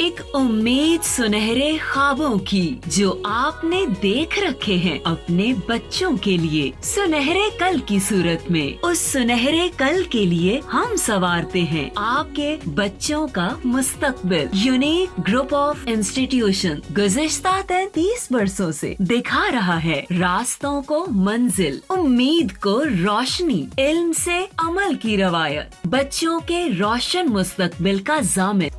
एक उम्मीद सुनहरे ख्वाबों की जो आपने देख रखे हैं अपने बच्चों के लिए, सुनहरे कल की सूरत में। उस सुनहरे कल के लिए हम संवारते हैं आपके बच्चों का मुस्तकबिल। यूनिक ग्रुप ऑफ इंस्टीट्यूशन गुज़िश्ता 33 वर्षों से दिखा रहा है रास्तों को मंजिल, उम्मीद को रोशनी, इल्म से अमल की रवायत, बच्चों के रोशन मुस्तकबिल का जामिन।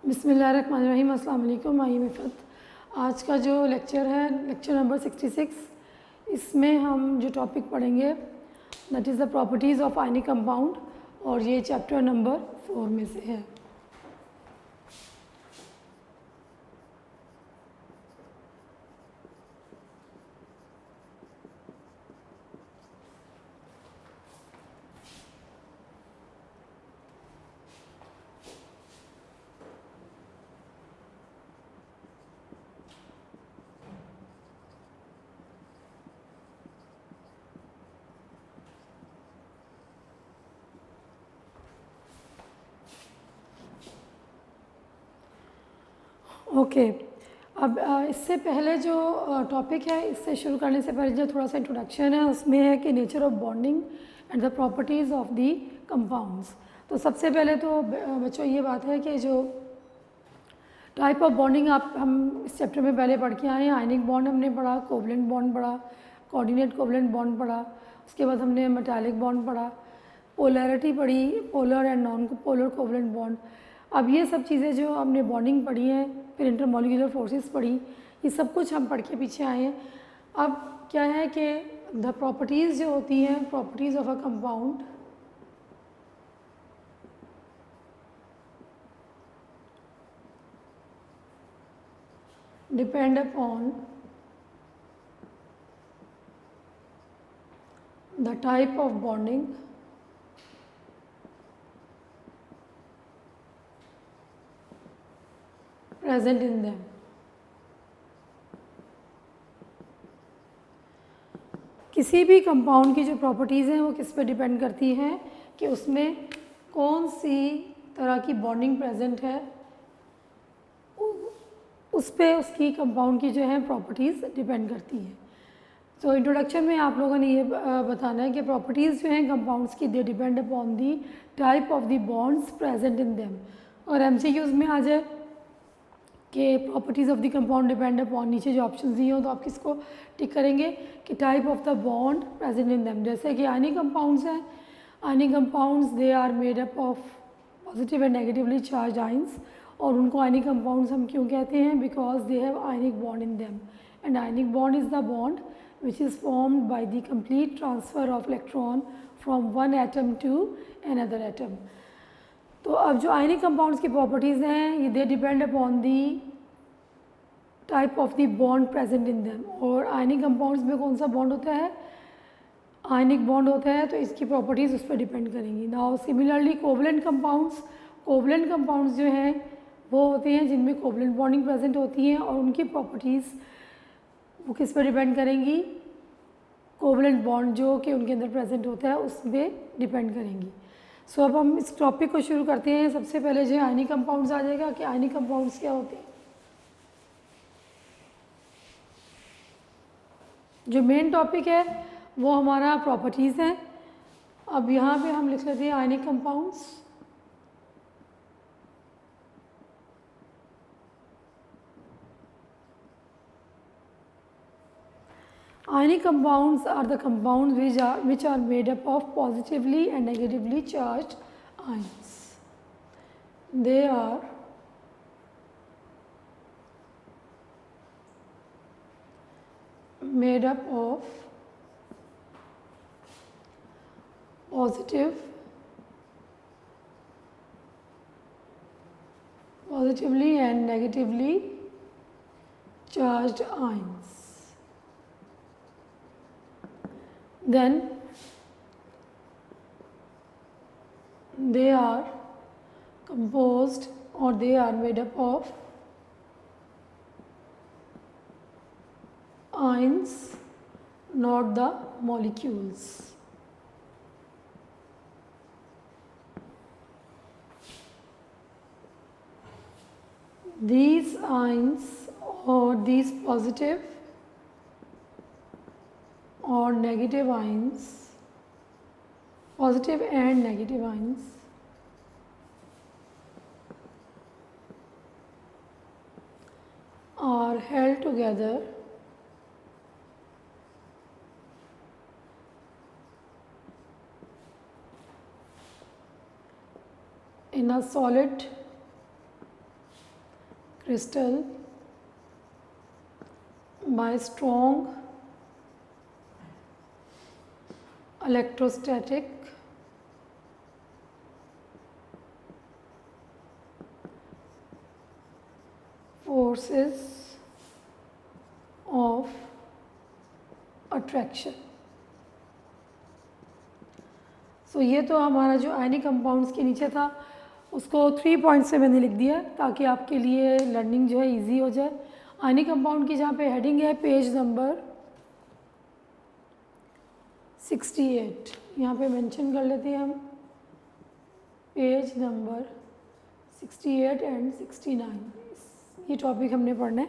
बिस्मिल्लाहिर्रहमानिर्रहीम। अस्सलाम वालेकुम। मैं मिफ़त। आज का जो लेक्चर है लेक्चर नंबर 66, इसमें हम जो टॉपिक पढ़ेंगे that is the properties of ionic compound, और ये चैप्टर नंबर 4 में से है। ओके, अब इससे पहले जो टॉपिक है, इससे शुरू करने से पहले जो थोड़ा सा इंट्रोडक्शन है उसमें है कि nature of bonding and the properties of the compounds. तो सबसे पहले तो बच्चों ये बात है कि जो टाइप ऑफ बॉन्डिंग हम इस चैप्टर में पहले पढ़ के आए हैं। आयनिक बॉन्ड हमने पढ़ा, कोवलेंट बॉन्ड पढ़ा, कोऑर्डिनेट कोवलेंट बॉन्ड पढ़ा, उसके बाद हमने मेटालिक बॉन्ड पढ़ा, पोलैरिटी पढ़ी, polar and non polar covalent bond. अब ये सब चीज़ें जो हमने बॉन्डिंग पढ़ी हैं, फिर इंटरमॉलिक्यूलर फोर्सेस पढ़ी, ये सब कुछ हम पढ़ के पीछे आए हैं। अब क्या है कि द प्रॉपर्टीज़ जो होती हैं, properties of a compound, depend upon the type of bonding present in them। किसी भी कंपाउंड की जो प्रॉपर्टीज़ हैं वो किस पे डिपेंड करती हैं कि उसमें कौन सी तरह की बॉन्डिंग प्रेजेंट है, उस पे उसकी कंपाउंड की जो है प्रॉपर्टीज़ डिपेंड करती हैं। तो इंट्रोडक्शन में आप लोगों ने ये बताना है कि प्रॉपर्टीज़ जो हैं कंपाउंड्स की, they depend upon the type of the bonds present in them. और एमसीक्यूज़ में आ जाए कि properties of the compound depend upon, नीचे जो ऑप्शन दिए हो तो आप किसको टिक करेंगे कि type of the bond present in them. जैसे कि आयनिक कंपाउंड्स हैं, ionic compounds they are made up of positive and negatively charge ions, और उनको आयनिक कंपाउंड्स हम क्यों कहते हैं? Because they have ionic bond in them, and ionic bond is the bond which is formed by the complete transfer of electron from one atom to another atom। तो अब जो ionic compounds की properties हैं, ये they depend upon the type of the bond present in them. और ionic compounds में कौन सा बॉन्ड होता है? आयनिक बॉन्ड होता है, तो इसकी प्रॉपर्टीज़ उस पर डिपेंड करेंगी। Now similarly covalent compounds, covalent compounds जो हैं वो होते हैं जिनमें कोवलेंट बॉन्डिंग प्रेजेंट होती हैं, और उनकी प्रॉपर्टीज़ वो किस पर डिपेंड करेंगी? कोवलेंट बॉन्ड जो कि उनके अंदर प्रेजेंट होता है उस पर डिपेंड करेंगी। सो अब हम इस टॉपिक को शुरू करते हैं। सबसे पहले जो आयनिक कंपाउंड्स आ जाएगा कि आयनिक कंपाउंड्स क्या होते हैं। जो मेन टॉपिक है वो हमारा प्रॉपर्टीज़ हैं। अब यहाँ पे हम लिख लेते हैं ionic compounds. Ionic compounds are the compounds which are made up of positively and negatively charged ions. They are made up of positively and negatively charged ions. Then they are composed, or they are made up of ions not the molecules. These ions or these positive or negative ions, positive and negative ions, are held together in a solid crystal by strong electrostatic forces of attraction. सो ये तो हमारा जो ionic compounds के नीचे था उसको 3 points से मैंने लिख दिया ताकि आपके लिए लर्निंग जो है इजी हो जाए। आयनिक कंपाउंड की जहाँ पे हेडिंग है पेज नंबर 68, यहाँ पे मेंशन कर लेते हैं हम पेज नंबर 68 एंड 69। ये टॉपिक हमने पढ़ना है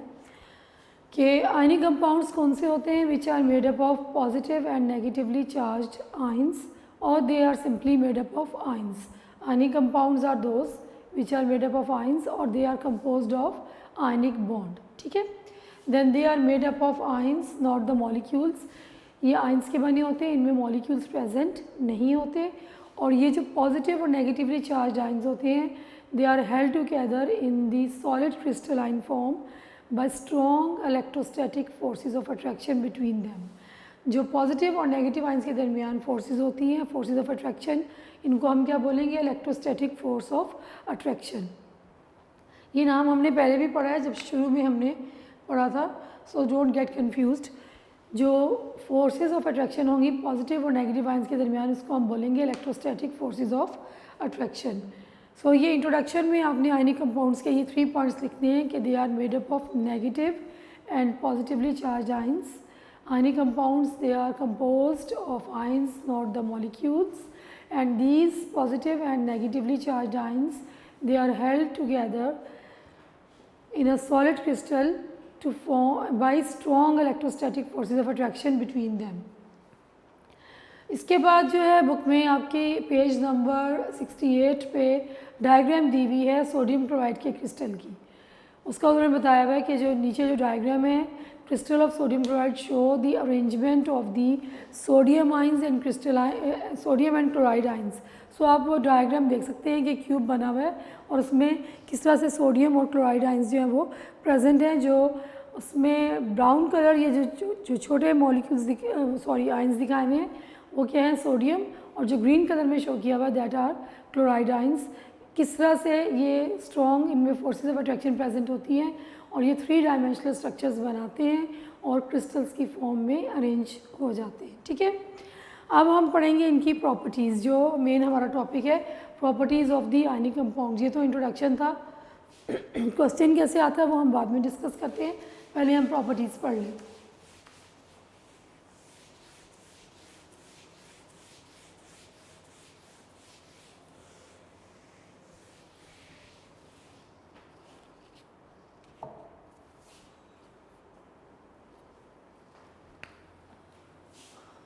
कि आयनिक कंपाउंड्स कौन से होते हैं which are made up of positive and negatively charged ions or they are simply made up of ions. Ionic compounds are those which are made up of ions or they are composed of ionic bond. ठीक है, then they are made up of ions not the molecules. ये ions के बने होते हैं, इनमें molecules present नहीं होते। और ये जो positive और negatively charged ions होते हैं they are held together in the solid crystalline form by strong electrostatic forces of attraction between them. जो पॉजिटिव और नेगेटिव आयंस के दरमियान फोर्सेस होती हैं, फोर्सेस ऑफ अट्रैक्शन, इनको हम क्या बोलेंगे? Electrostatic force of attraction. ये नाम हमने पहले भी पढ़ा है जब शुरू में हमने पढ़ा था, सो डोंट गेट कंफ्यूज्ड। जो फोर्सेस ऑफ अट्रैक्शन होंगी पॉजिटिव और नेगेटिव आयंस के दरमियान उसको हम बोलेंगे इलेक्ट्रोस्टैटिक फोर्सेस ऑफ अट्रैक्शन। सो ये इंट्रोडक्शन में आपने आयनिक कंपाउंड्स के ये 3 पॉइंट्स लिखने हैं कि they are made up of negative and positively charge ions. Ionic compounds, they are composed of ions not the molecules, and these positive and negatively charged ions they are held together in a solid crystal to form by strong electrostatic forces of attraction between them. इसके बाद जो है book में आपके page number 68 पे diagram दी हुई है sodium chloride के क्रिस्टल की। उसका उन्होंने बताया हुआ है कि जो नीचे जो डायग्राम है crystal of sodium chloride show the arrangement of the sodium ions and sodium and chloride ions. सो आप वो डायग्राम देख सकते हैं कि क्यूब बना हुआ है और उसमें किस तरह से सोडियम और क्लोराइड आइंस जो हैं वो प्रेजेंट हैं। जो उसमें ब्राउन कलर ये जो छोटे मॉलिक्यूल्स आइंस दिखाए हुए हैं वो क्या है? सोडियम। और जो ग्रीन कलर में शो किया हुआ है दैट आर क्लोराइड आइंस। किस तरह से ये स्ट्रॉन्ग इनमें फोर्सेस ऑफ अट्रैक्शन प्रेजेंट होती हैं और ये 3 डायमेंशनल स्ट्रक्चर्स बनाते हैं और क्रिस्टल्स की फॉर्म में अरेंज हो जाते हैं। ठीक है, अब हम पढ़ेंगे इनकी प्रॉपर्टीज़, जो मेन हमारा टॉपिक है properties of the ionic compounds. ये तो इंट्रोडक्शन था, क्वेश्चन कैसे आता है वो हम बाद में डिस्कस करते हैं, पहले हम प्रॉपर्टीज़ पढ़ लें।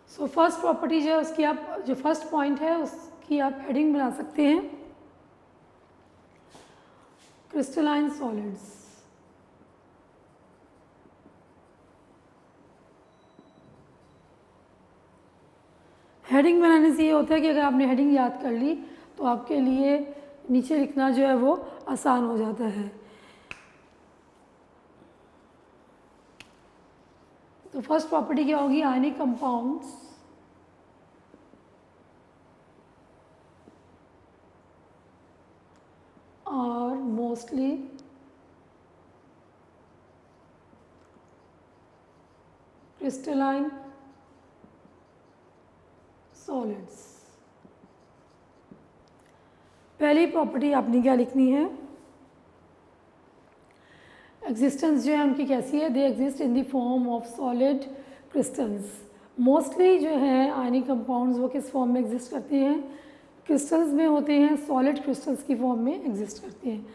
सो फर्स्ट प्रॉपर्टी जो है उसकी आप जो फर्स्ट पॉइंट है उसकी आप हेडिंग बना सकते हैं क्रिस्टलाइन सॉलिड्स। हेडिंग बनाने से ये होता है कि अगर आपने हेडिंग याद कर ली तो आपके लिए नीचे लिखना जो है वो आसान हो जाता है। तो फर्स्ट प्रॉपर्टी क्या होगी? Ionic compounds are mostly crystalline solids। पहली प्रॉपर्टी आपने क्या लिखनी है? एग्जिस्टेंस जो है उनकी कैसी है? दे exist in the form of solid crystals mostly जो है आयनिक कंपाउंड्स वो किस फॉर्म में एग्जिस्ट करते हैं, क्रिस्टल्स में होते हैं, सॉलिड क्रिस्टल्स की फॉर्म में एग्जिस्ट करते हैं।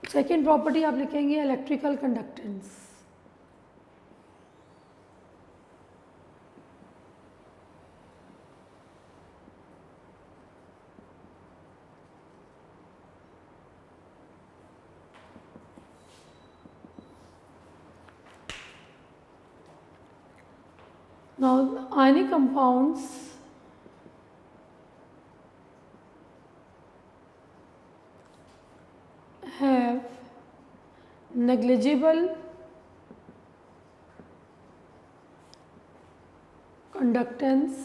सेकेंड प्रॉपर्टी आप लिखेंगे electrical conductance. Now, ionic compounds have negligible conductance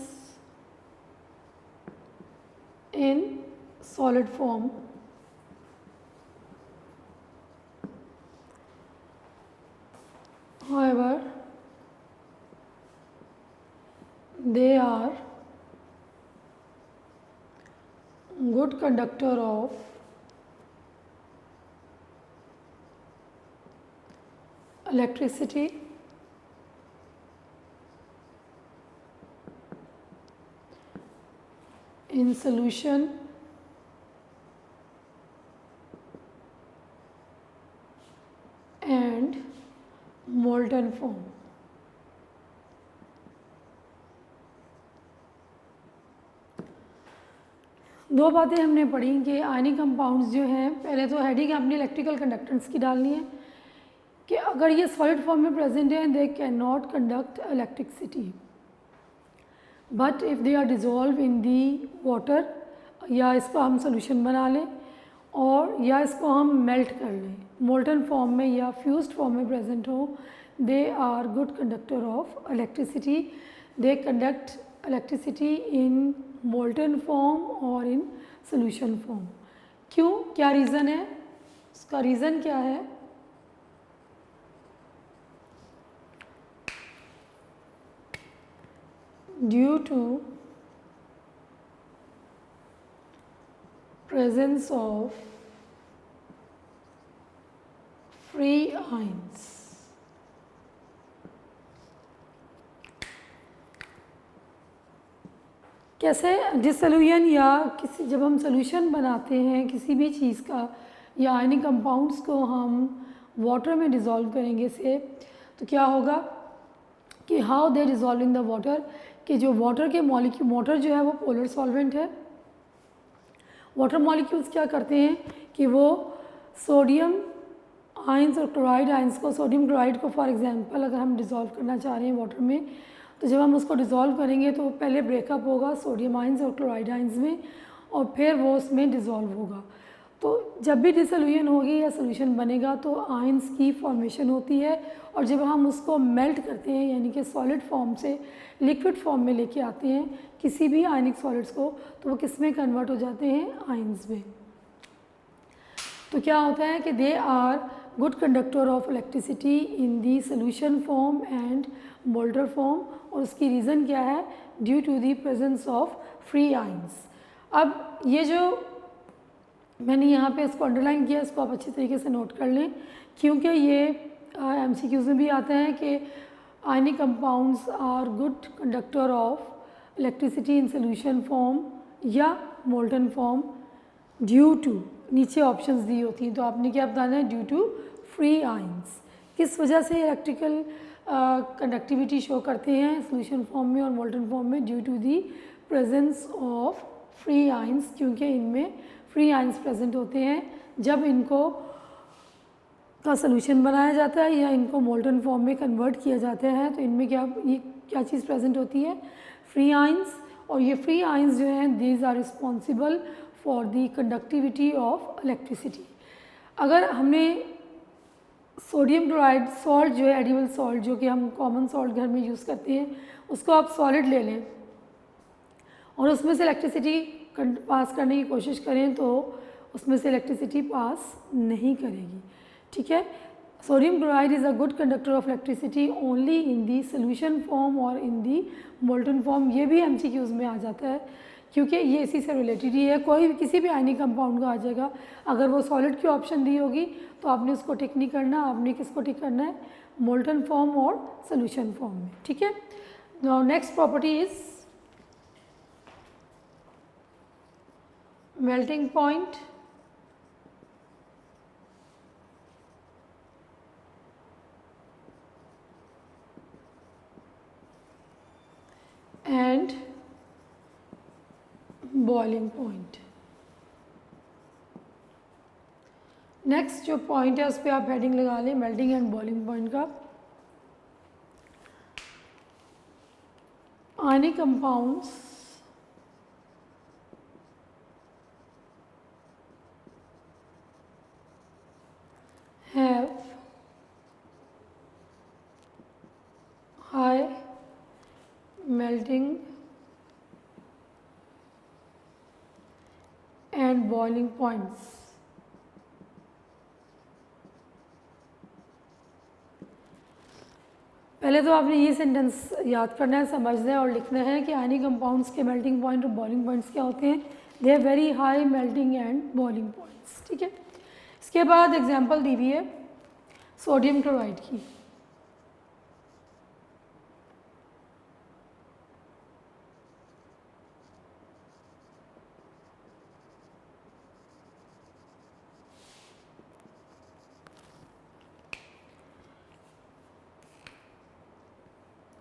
in solid form. However, they are good conductor of electricity in solution and molten form. दो बातें हमने पढ़ी कि आयनिक कंपाउंड्स जो हैं, पहले तो हेडिंग अपनी इलेक्ट्रिकल कंडक्टेंस की डालनी है कि अगर ये सॉलिड फॉर्म में प्रेजेंट है they can not conduct electricity, but if they are dissolve in the water, या इसको हम सोल्यूशन बना लें और या इसको हम मेल्ट कर लें, मोल्टन फॉर्म में या फ्यूज्ड फॉर्म में प्रेजेंट हो, they are good conductor of electricity. They conduct electricity in molten form और इन सोल्यूशन फॉर्म। क्यों, क्या रीज़न है, उसका रीज़न क्या है? Due to presence of free ions. कैसे डिसोल्यूशन या किसी, जब हम सोल्यूशन बनाते हैं किसी भी चीज़ का या आयनिक कंपाउंड्स को हम वाटर में डिज़ोल्व करेंगे से, तो क्या होगा कि how they dissolve in the water, कि जो वाटर के मॉलिक्यूल, वाटर जो है वो पोलर सॉल्वेंट है। वाटर मॉलिक्यूल्स क्या करते हैं कि वो सोडियम आयंस और क्लोराइड आयंस को, सोडियम क्लोराइड को फॉर एग्जांपल अगर हम डिज़ोल्व करना चाह रहे हैं वाटर में, तो जब हम उसको डिज़ोल्व करेंगे तो पहले ब्रेकअप होगा सोडियम आयंस और क्लोराइड आयंस में और फिर वो उसमें डिज़ोल्व होगा। तो जब भी डिसोल्यूशन होगी या सोल्यूशन बनेगा तो आयंस की फॉर्मेशन होती है, और जब हम उसको मेल्ट करते हैं यानी कि सॉलिड फॉर्म से लिक्विड फॉर्म में लेके आते हैं किसी भी आयनिक सॉलिड्स को, तो वो किस में कन्वर्ट हो जाते हैं, आयंस में। तो क्या होता है कि they are good conductor of electricity in the solution form and molten form, और उसकी रीज़न क्या है, due to the presence of free ions. अब ये जो मैंने यहाँ पे इसको अंडरलाइन किया, इसको आप अच्छी तरीके से नोट कर लें, क्योंकि ये MCQs में भी आता है कि ionic compounds are good conductor of electricity in solution form या मोल्टन फॉर्म ड्यू टू, नीचे ऑप्शंस दी होती हैं, तो आपने क्या बताना है, ड्यू टू फ्री आयंस। किस वजह से इलेक्ट्रिकल कंडक्टिविटी शो करते हैं सोल्यूशन फॉर्म में और मोल्टन फॉर्म में, due to the presence of free ions, क्योंकि इनमें फ्री आयंस प्रेजेंट होते हैं जब इनको का सोल्यूशन बनाया जाता है या इनको मोल्टन फॉर्म में कन्वर्ट किया जाता है, तो इनमें क्या चीज़ प्रेजेंट होती है, फ्री आयंस। और ये फ्री आयंस जो हैं these are responsible for the conductivity of electricity. अगर हमने सोडियम क्लोराइड सॉल्ट जो है, एडिबल सॉल्ट जो कि हम कॉमन सॉल्ट घर में यूज़ करते हैं, उसको आप सॉलिड ले लें और उसमें से इलेक्ट्रिसिटी पास करने की कोशिश करें तो उसमें से इलेक्ट्रिसिटी पास नहीं करेगी, ठीक है। Sodium chloride is a good conductor of electricity only in the solution form और इन दी मोल्टन फॉर्म। ये भी MCQs में आ जाता है क्योंकि ये इसी से रिलेटेड ही है, कोई भी किसी भी आयनिक कंपाउंड का आ जाएगा। अगर वो सॉलिड की ऑप्शन दी होगी तो आपने उसको टिक नहीं करना, आपने किसको टिक करना है, मोल्टन फॉर्म और सोल्यूशन फॉर्म में, ठीक है। Now next property is melting point and boiling point. Next जो पॉइंट है उस पर आप हेडिंग लगा लें मेल्टिंग एंड बॉइलिंग पॉइंट का. Ionic compounds have high melting and boiling points. पहले तो आपने ये सेंटेंस याद करना है, समझना है और लिखना है कि आयनिक कंपाउंड्स के मेल्टिंग पॉइंट और बॉइलिंग पॉइंट्स क्या होते हैं. They have very high melting and boiling points. ठीक है. इसके बाद एग्जांपल दी हुई है सोडियम क्लोराइड की.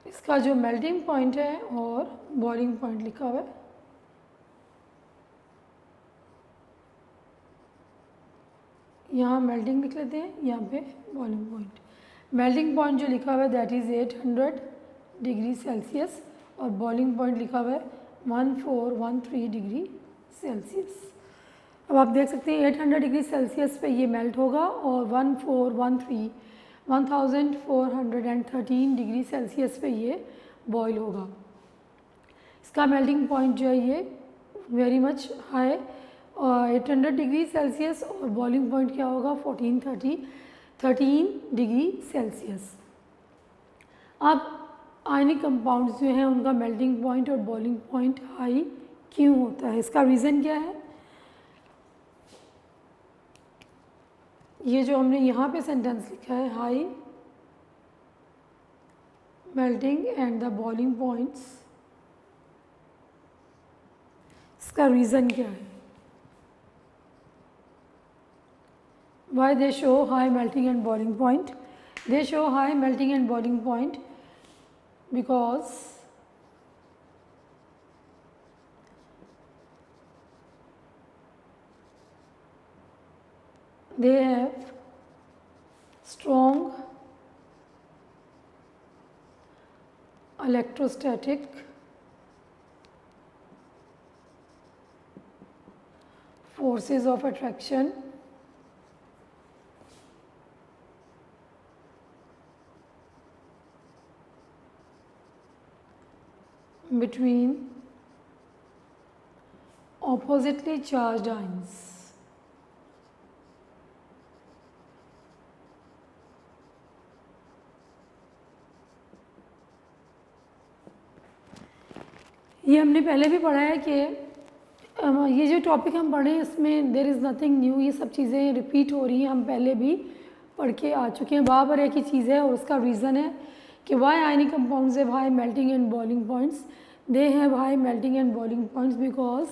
इसका जो मेल्टिंग पॉइंट है और बॉइलिंग पॉइंट लिखा हुआ है. यहाँ मेल्टिंग लिख लेते हैं, यहाँ पे बॉइलिंग पॉइंट. मेल्टिंग पॉइंट जो लिखा हुआ है दैट इज़ 800 डिग्री सेल्सियस और बॉइलिंग पॉइंट लिखा हुआ है 1413 डिग्री सेल्सियस. अब आप देख सकते हैं 800 डिग्री सेल्सियस पे ये मेल्ट होगा और 1413 डिग्री सेल्सियस पे ये बॉयल होगा. इसका मेल्टिंग पॉइंट जो है ये very much high 800 degree Celsius और बॉइलिंग पॉइंट क्या होगा 13 डिग्री सेल्सियस. अब आयनिक कंपाउंड्स जो हैं उनका मेल्टिंग पॉइंट और बॉइलिंग पॉइंट हाई क्यों होता है, इसका रीज़न क्या है. ये जो हमने यहाँ पे सेंटेंस लिखा है high melting and the boiling points, इसका रीज़न क्या है. Why they show high melting and boiling point? They show high melting and boiling point because they have strong electrostatic forces of attraction between oppositely charged ions. ये हमने पहले भी पढ़ा है कि ये जो टॉपिक हम पढ़े हैं इसमें देयर इज़ नथिंग न्यू, ये सब चीज़ें रिपीट हो रही हैं, हम पहले भी पढ़ के आ चुके हैं. बार बार एक ही चीज़ है और उसका रीज़न है कि why ionic compounds have high melting and boiling points. They have high melting and boiling points because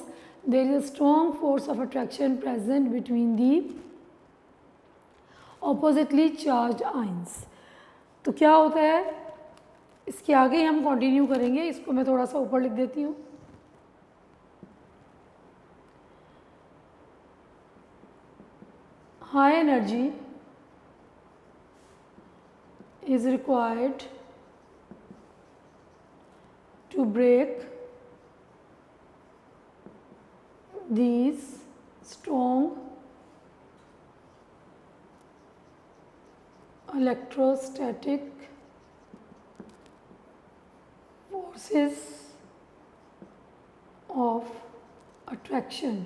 there is a strong force of attraction present between the oppositely charged ions. तो क्या होता है, इसके आगे हम continue करेंगे. इसको मैं थोड़ा सा ऊपर लिख देती हूँ. High energy is required to break these strong electrostatic forces of attraction.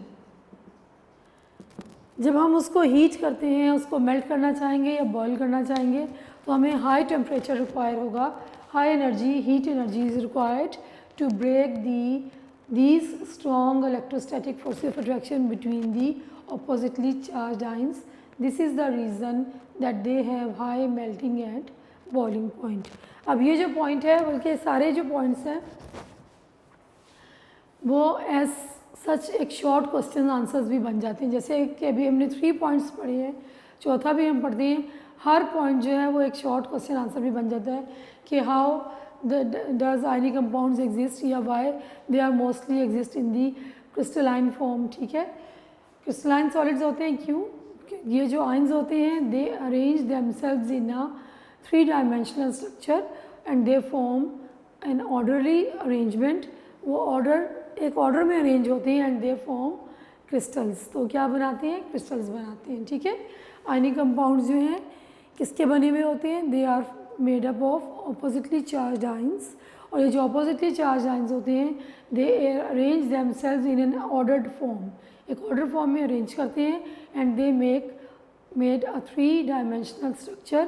जब हम उसको हीट करते हैं, उसको मेल्ट करना चाहेंगे या बॉईल करना चाहेंगे तो हमें हाई टेम्परेचर रिक्वायर होगा. High energy, heat energy is required to break these strong electrostatic forces of attraction between the oppositely charged ions. This is the reason that they have high melting and boiling point. अब ये जो point है, बल्कि सारे जो points हैं वो as such एक शॉर्ट क्वेश्चन आंसर्स भी बन जाते हैं। जैसे कि अभी हमने 3 पॉइंट्स पढ़े हैं, चौथा भी हम पढ़ते हैं, हर पॉइंट जो है वो एक शॉर्ट क्वेश्चन आंसर भी बन जाता है कि how does ionic compounds exist या why they are mostly exist in the crystalline form. ठीक है, क्रिस्टलाइन सॉलिड्स होते हैं क्यों? ये जो आयंस होते हैं they arrange themselves in a 3 dimensional structure and they form an orderly arrangement. वो ऑर्डर एक ऑर्डर में अरेंज होते हैं एंड दे फॉर्म क्रिस्टल्स। तो क्या बनाते हैं? क्रिस्टल्स बनाते हैं। ठीक है, आयनिक कंपाउंड्स जो हैं किसके बने हुए होते हैं? They are made up of oppositely charge ions. और ये जो ऑपोजिटली चार्ज आयंस होते हैं they arrange themselves in an ordered form, एक ऑर्डर फॉर्म में अरेंज करते हैं and they made a 3 dimensional structure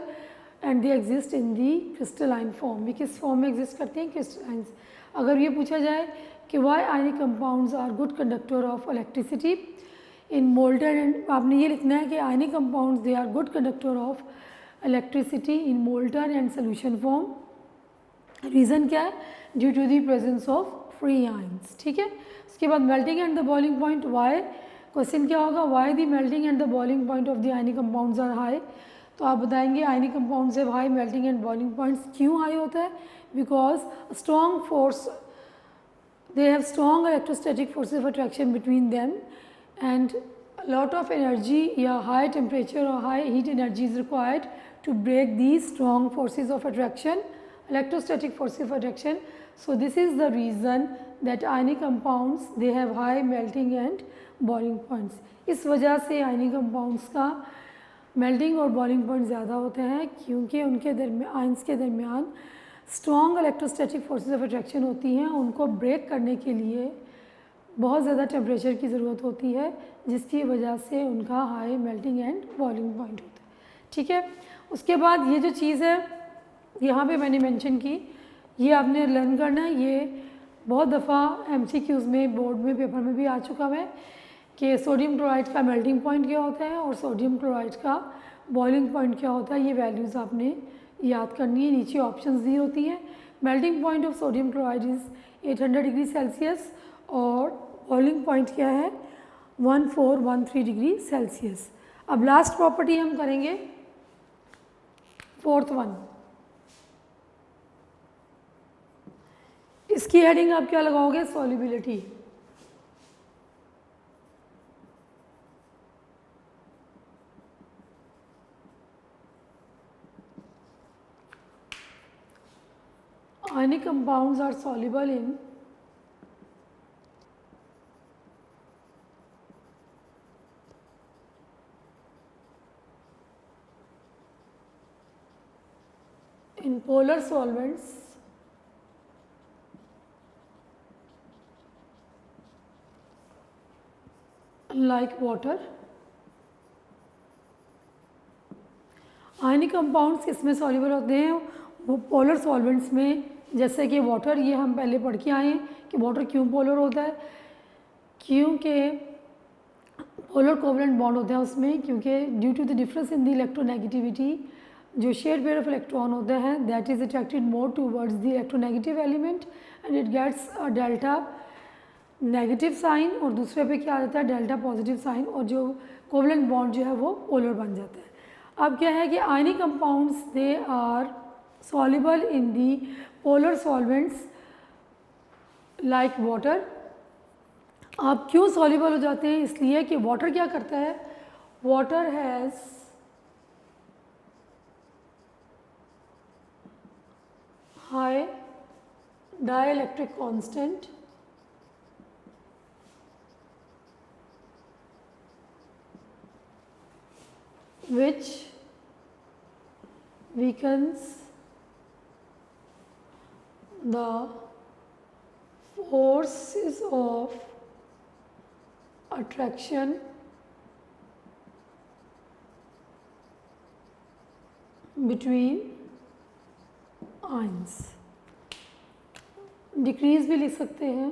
and they exist in the crystalline form. ये किस फॉर्म में एग्जिस्ट करते हैं? क्रिस्टलाइन। अगर ये पूछा जाए कि why ionic compounds are good conductor of electricity in molten and, आपने ये लिखना है कि ionic compounds they are good conductor of electricity in molten and solution form. Reason क्या है? Due to the presence of free ions. ठीक है, उसके बाद melting and the boiling point. Why, question क्या होगा? Why the melting and the boiling point of the ionic compounds are high. तो आप बताएंगे आयनिक कंपाउंड से high melting and boiling points क्यों हाई होता है? Because strong force, they have strong electrostatic forces of attraction between them and a lot of energy या high temperature or high heat energy is required to break these strong forces of attraction, electrostatic forces of attraction. So this is the reason that ionic compounds they have high melting and boiling points. इस वजह से ionic compounds का melting और boiling point ज़्यादा होते हैं क्योंकि उनके दरमियान आयंस के दरमियान strong electrostatic forces of attraction होती हैं। उनको ब्रेक करने के लिए बहुत ज़्यादा टेम्परेचर की ज़रूरत होती है जिसकी वजह से उनका high melting and boiling point होता है। ठीक है, उसके बाद ये जो चीज़ है यहाँ पे मैंने मेंशन की, ये आपने लर्न करना है। ये बहुत दफ़ा एमसीक्यूज़ में, बोर्ड में, पेपर में भी आ चुका है कि सोडियम क्लोराइड का मेल्टिंग पॉइंट क्या होता है और सोडियम क्लोराइड का बॉइलिंग पॉइंट क्या होता है। ये वैल्यूज़ आपने याद करनी है। नीचे ऑप्शंस दी होती हैं। Melting point of sodium chloride is 800 degree Celsius और बॉइलिंग पॉइंट क्या है? 1413 डिग्री सेल्सियस। अब लास्ट प्रॉपर्टी हम करेंगे, 4th वन। इसकी हेडिंग आप क्या लगाओगे? Solubility. Ionic compounds are soluble in polar solvents like water। Ionic compounds किस में सॉल्युबल होते हैं? वो पोलर सॉल्वेंट्स में, जैसे कि वाटर। ये हम पहले पढ़ के आए हैं कि वाटर क्यों पोलर होता है, क्योंकि पोलर कोवलेंट बॉन्ड होता है उसमें, क्योंकि due to the difference in the electronegativity, जो शेयर पेयर ऑफ इलेक्ट्रॉन होता है that is attracted more towards the electronegative element and it gets a delta negative sign, और दूसरे पे क्या आ जाता है? डेल्टा पॉजिटिव साइन, और जो कोवलेंट बॉन्ड जो है वो पोलर बन जाता है। अब क्या है कि ionic compounds they are soluble in the polar solvents like water। आप क्यों soluble हो जाते हैं? इसलिए कि water क्या करता है? water has high dielectric constant which weakens the forces of attraction between ions। Decrease भी लिख सकते हैं।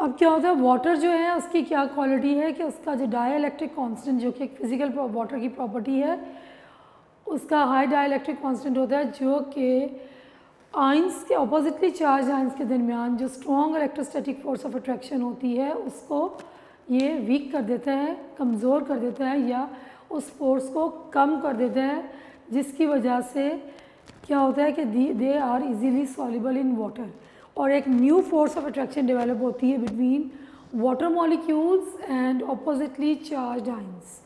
अब क्या होता है, वाटर जो है उसकी क्या क्वालिटी है कि उसका जो डाइलेक्ट्रिक कांस्टेंट जो कि एक फिजिकल वाटर की प्रॉपर्टी है, उसका हाई डाइलेक्ट्रिक कांस्टेंट होता है, जो कि आइंस के अपोजिटली चार्ज आइंस के दरमियान जो strong electrostatic force of attraction होती है उसको ये वीक कर देता है, कमज़ोर कर देता है, या उस फोर्स को कम कर देता है, जिसकी वजह से क्या होता है कि they are easily soluble in water, और एक new force of attraction develop होती है between water molecules and oppositely charge ions.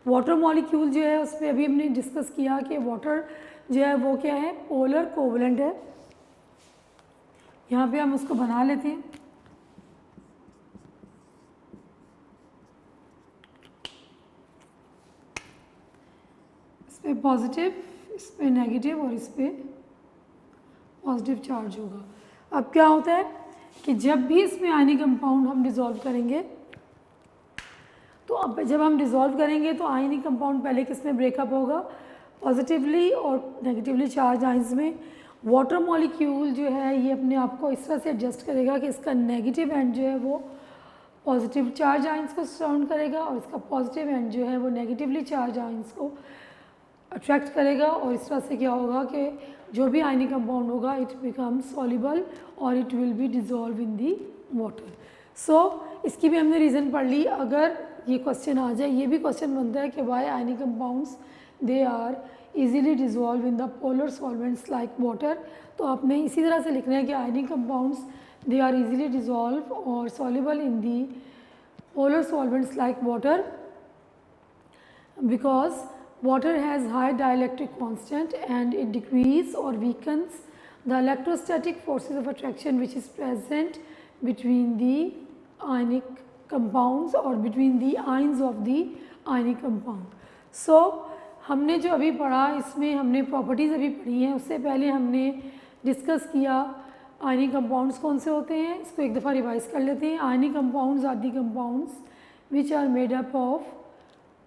Water molecule जो है उस पर अभी हमने डिस्कस किया कि वाटर जो है वो क्या है, पोलर कोवलेंट है। यहाँ पे हम उसको बना लेते हैं। इस पर पॉजिटिव, इस पर नेगेटिव और इस पर पॉजिटिव चार्ज होगा। अब क्या होता है कि जब भी इसमें आयनिक कंपाउंड हम डिज़ोल्व करेंगे, तो अब जब हम डिज़ोल्व करेंगे तो आयनिक कंपाउंड पहले किस में ब्रेकअप होगा, पॉजिटिवली और नेगेटिवली चार्ज आइंस में। वाटर मॉलिक्यूल जो है ये अपने आप को इस तरह से एडजस्ट करेगा कि इसका नेगेटिव एंड जो है वो पॉजिटिव चार्ज आइंस को सराउंड करेगा, और इसका पॉजिटिव एंड जो है वो नेगेटिवली चार्ज आइंस को अट्रैक्ट करेगा, और इस तरह से क्या होगा कि जो भी आयनिक कंपाउंड होगा इट बिकम सॉल्युबल और it will be dissolve in the water. So इसकी भी हमने रीज़न पढ़ ली। अगर ये क्वेश्चन आ जाए, ये भी क्वेश्चन बनता है कि why ionic compounds they are easily dissolve in the polar solvents like water, तो आपने इसी तरह से लिखना है कि ionic compounds they are easily dissolve और soluble in the polar solvents like water because water has high dielectric constant and it decreases or weakens the electrostatic forces of attraction which is present between the ionic compounds or between the ions of the ionic compound. So हमने जो अभी पढ़ा इसमें हमने properties अभी पढ़ी हैं, उससे पहले हमने डिस्कस किया आयनिक कंपाउंड्स कौन से होते हैं। इसको एक दफ़ा रिवाइज कर लेते हैं। Ionic compounds are the compounds which are made up of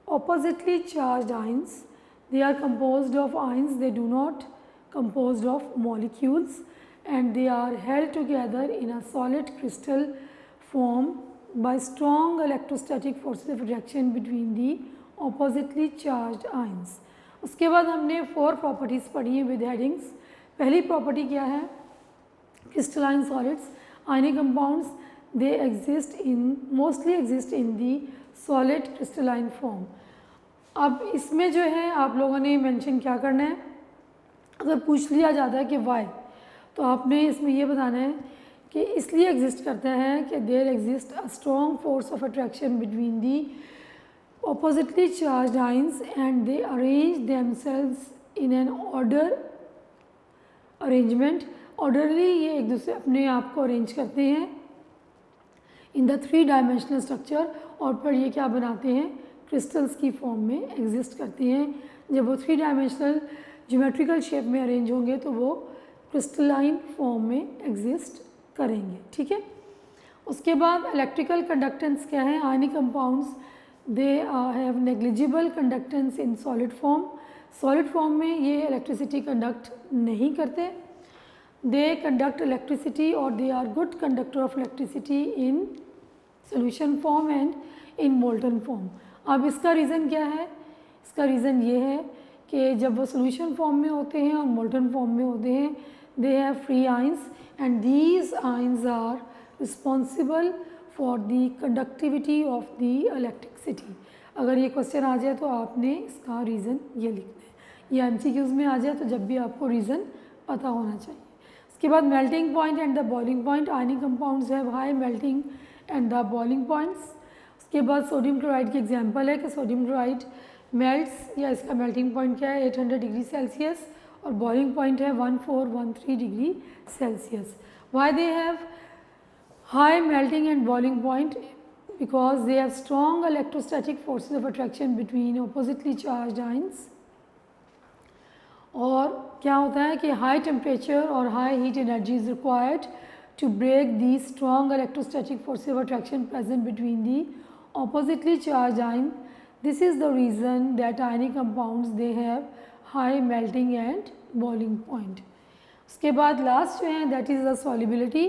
oppositely charged ions. They are composed of ions, they do not composed of molecules, and they are held together in a solid crystal form by strong electrostatic forces of attraction between the oppositely charged ions. उसके बाद हमने 4 properties पढ़ी हैं with headings. पहली property क्या है, crystalline solids, ionic compounds they exist in mostly exist in the solid crystalline form. अब इसमें जो है आप लोगों ने मेंशन क्या करना है, अगर पूछ लिया जाता है कि वाई, तो आपने इसमें ये बताना है कि इसलिए एग्जिस्ट करता है कि there exist a strong force of attraction between the oppositely charge ions and they arrange themselves in an order arrangement. Orderly ये एक दूसरे अपने आप को अरेंज करते हैं इन द 3 डायमेंशनल स्ट्रक्चर, और फिर ये क्या बनाते हैं, क्रिस्टल्स की फॉर्म में एग्जिस्ट करते हैं। जब वो 3 डायमेंशनल ज्योमेट्रिकल शेप में अरेंज होंगे तो वो क्रिस्टलाइन फॉर्म में एग्जिस्ट करेंगे। ठीक है, उसके बाद इलेक्ट्रिकल कंडक्टेंस क्या है, ionic compounds they have negligible conductance in solid form. Solid form में ये इलेक्ट्रिसिटी कंडक्ट नहीं करते। दे कंडक्ट इलेक्ट्रिसिटी और they are good conductor of electricity in solution form and in molten form. अब इसका रीज़न क्या है, इसका रीज़न ये है कि जब वो सोल्यूशन फॉर्म में होते हैं और मोल्टन फॉर्म में होते हैं, they have free ions and these ions are responsible for the conductivity of the electricity. अगर ये क्वेश्चन आ जाए तो आपने इसका रीज़न ये लिखना है, या MCQs में आ जाए तो जब भी आपको रीज़न पता होना चाहिए। उसके बाद melting point and the boiling point, ionic compounds have high melting and the boiling points. उसके बाद सोडियम क्लोराइड की एग्जांपल है कि सोडियम क्लोराइड मेल्ट्स, या इसका मेल्टिंग पॉइंट क्या है 800 डिग्री सेल्सियस, और बॉइलिंग पॉइंट है 1413 degree Celsius. Why they have high melting and boiling point, because they have strong electrostatic forces of attraction between oppositely charge ions. और क्या होता है कि हाई टेम्परेचर और high heat energy is required to break these strong electrostatic forces of attraction present between the oppositely charged ion. This is the reason that ionic compounds they have high melting and boiling point. उसके बाद last जो है that is the solubility.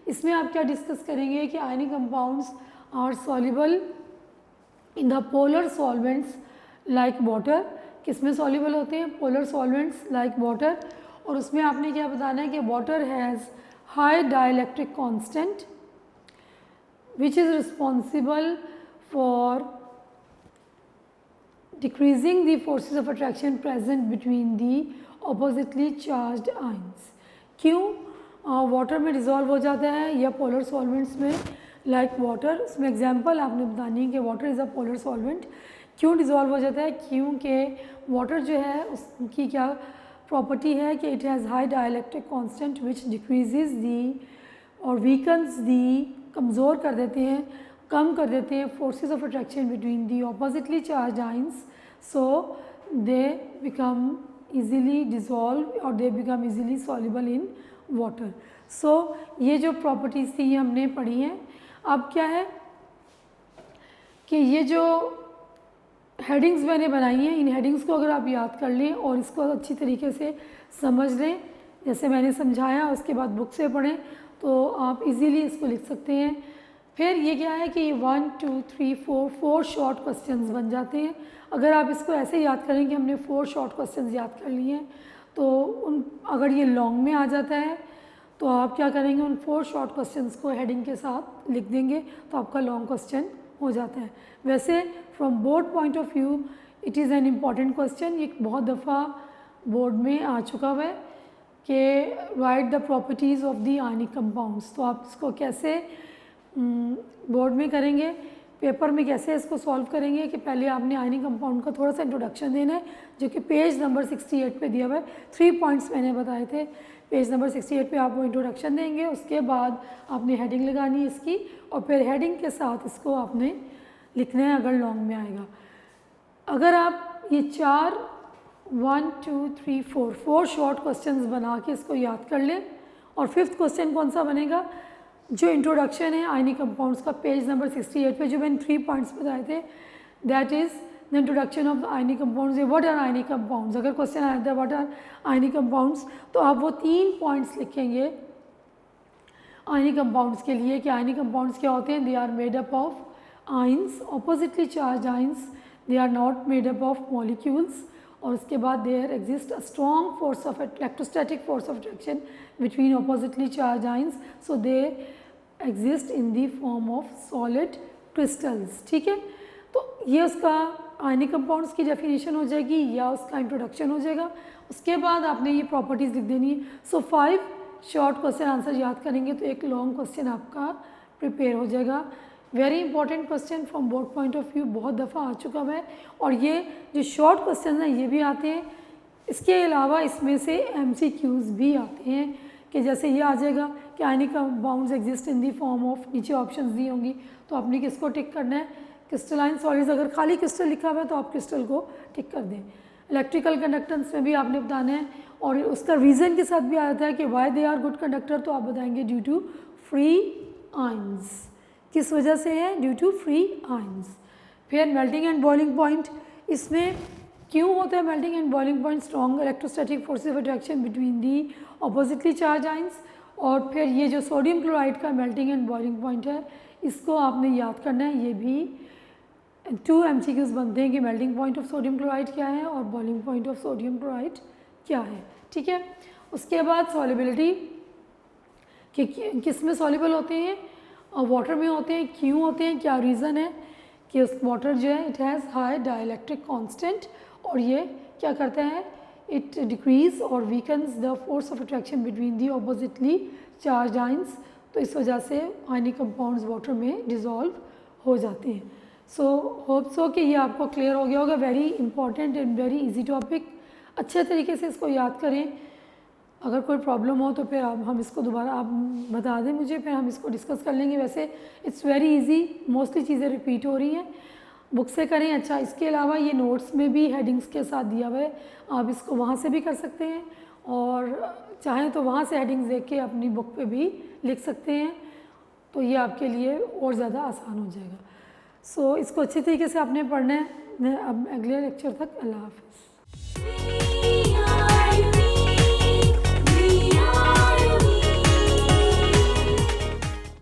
इसमें आप क्या discuss करेंगे कि ionic compounds are soluble in the polar solvents like water. किस में सॉल्युबल होते हैं? Polar solvents like water. और उसमें आपने क्या बताना है कि water has high dielectric constant which is responsible for decreasing the forces of attraction present between the oppositely charged ions। क्यों वाटर में डिज़ोल्व हो जाता है या पोलर सॉल्वेंट्स में लाइक वाटर? उसमें एग्जांपल आपने बतानी है कि water is a polar solvent. क्यों डिज़ोल्व हो जाता है? क्योंकि वाटर जो है उसकी क्या प्रॉपर्टी है कि it has high dielectric constant which decreases the और वीकन्स दी, कमज़ोर कर देते हैं, कम कर देते हैं forces of attraction between the oppositely charge ions, so they become easily dissolve और they become easily soluble in water. So ये जो प्रॉपर्टीज़ थी ये हमने पढ़ी हैं। अब क्या है कि ये जो हेडिंग्स मैंने बनाई हैं, इन हेडिंग्स को अगर आप याद कर लें और इसको अच्छी तरीके से समझ लें जैसे मैंने समझाया, उसके बाद बुक से पढ़ें तो आप इजीली इसको लिख सकते हैं। फिर ये क्या है कि 1 2 3 4 शॉर्ट क्वेश्चंस बन जाते हैं। अगर आप इसको ऐसे याद करें कि हमने 4 शॉर्ट क्वेश्चंस याद कर लिए हैं तो अगर ये लॉन्ग में आ जाता है तो आप क्या करेंगे, उन 4 शॉर्ट क्वेश्चंस को हेडिंग के साथ लिख देंगे तो आपका लॉन्ग क्वेश्चन हो जाता है। वैसे from board point of view it is an important question, ये बहुत दफ़ा बोर्ड में आ चुका हुआ है कि right the properties of the ionic compounds. तो आप इसको कैसे बोर्ड में करेंगे, पेपर में कैसे इसको सॉल्व करेंगे कि पहले आपने आयनिक कंपाउंड का थोड़ा सा इंट्रोडक्शन देना है जो कि पेज नंबर 68 पे दिया हुआ है। 3 पॉइंट्स मैंने बताए थे, पेज नंबर 68 पे आप वो इंट्रोडक्शन देंगे, उसके बाद आपने हेडिंग लगानी है इसकी और फिर हेडिंग के साथ इसको आपने लिखना है अगर लॉन्ग में आएगा। अगर आप ये 1 2 3 4 शॉर्ट क्वेश्चंस बना के इसको याद कर लें और 5th क्वेश्चन कौन सा बनेगा, जो इंट्रोडक्शन है आयनिक कंपाउंड्स का पेज नंबर 68 पे जो मैंने 3 पॉइंट्स बताए थे, that is the introduction of ionic compounds. What are ionic compounds, अगर क्वेश्चन आया था व्हाट आर आयनिक कंपाउंड्स तो आप वो 3 पॉइंट्स लिखेंगे आयनिक कंपाउंड्स के लिए कि आयनिक कंपाउंड्स क्या होते हैं। They are made up of ions, oppositely charge ions, they are not made up of molecules. और उसके बाद there exist a strong force of electrostatic force of attraction between oppositely charge ions, so they exist in the form of solid crystals. ठीक है, तो ये उसका ionic compounds की definition हो जाएगी या उसका इंट्रोडक्शन हो जाएगा। उसके बाद आपने ये प्रॉपर्टीज़ लिख देनी है। सो 5 शॉर्ट क्वेश्चन आंसर याद करेंगे तो एक लॉन्ग क्वेश्चन आपका प्रिपेयर हो जाएगा। Very important question from board point of view, बहुत दफ़ा आ चुका है और ये जो शॉर्ट क्वेश्चन हैं ये भी आते हैं। इसके अलावा इसमें से MCQs भी आते हैं कि जैसे ये आ जाएगा कि ionic compounds exist in the form of, नीचे ऑप्शंस दी होंगी तो आपने किसको टिक करना है, क्रिस्टलाइन सॉलिड्स। अगर खाली क्रिस्टल लिखा हुआ है तो आप क्रिस्टल को टिक कर दें। इलेक्ट्रिकल कंडक्टेंस में भी आपने बताना है और उसका रीज़न के साथ भी आ जाता है कि why they are good conductor, तो आप बताएंगे ड्यू टू फ्री आइंस। किस वजह से है, ड्यू टू फ्री आइंस। फिर मेल्टिंग एंड बॉइलिंग पॉइंट, इसमें क्यों होता है melting and boiling point, strong electrostatic forces of attraction between the oppositely charge ions. और फिर ये जो सोडियम क्लोराइड का मेल्टिंग एंड बॉइलिंग पॉइंट है इसको आपने याद करना है। ये भी 2 MCQs बनते हैं कि melting point of sodium chloride क्या है और boiling point of sodium chloride क्या है। ठीक है, उसके बाद सॉल्युबिलिटी कि किस में सॉल्युबल होते हैं, और वाटर में होते हैं। क्यों होते हैं, क्या रीज़न है कि उस वाटर जो है it has high dielectric constant और ये क्या करता है, इट डिक्रीज और weakens the force of attraction between the oppositely charge ions. तो इस वजह से आयनिक कंपाउंड्स वाटर में डिज़ोल्व हो जाते हैं। सो होप सो कि ये आपको क्लियर हो गया होगा। Very important and very easy topic, अच्छे तरीके से इसको याद करें। अगर कोई प्रॉब्लम हो तो फिर हम इसको दोबारा आप बता दें मुझे, फिर हम इसको डिस्कस कर लेंगे। वैसे इट्स वेरी इजी, मोस्टली चीज़ें रिपीट हो रही हैं, बुक से करें। अच्छा, इसके अलावा ये नोट्स में भी हेडिंग्स के साथ दिया हुआ है, आप इसको वहाँ से भी कर सकते हैं और चाहें तो वहाँ से हेडिंग्स देख के अपनी बुक पे भी लिख सकते हैं, तो ये आपके लिए और ज़्यादा आसान हो जाएगा। सो इसको अच्छी तरीके से आपने पढ़ना है। अब अगले लेक्चर तक अल्लाह हाफ़िज़।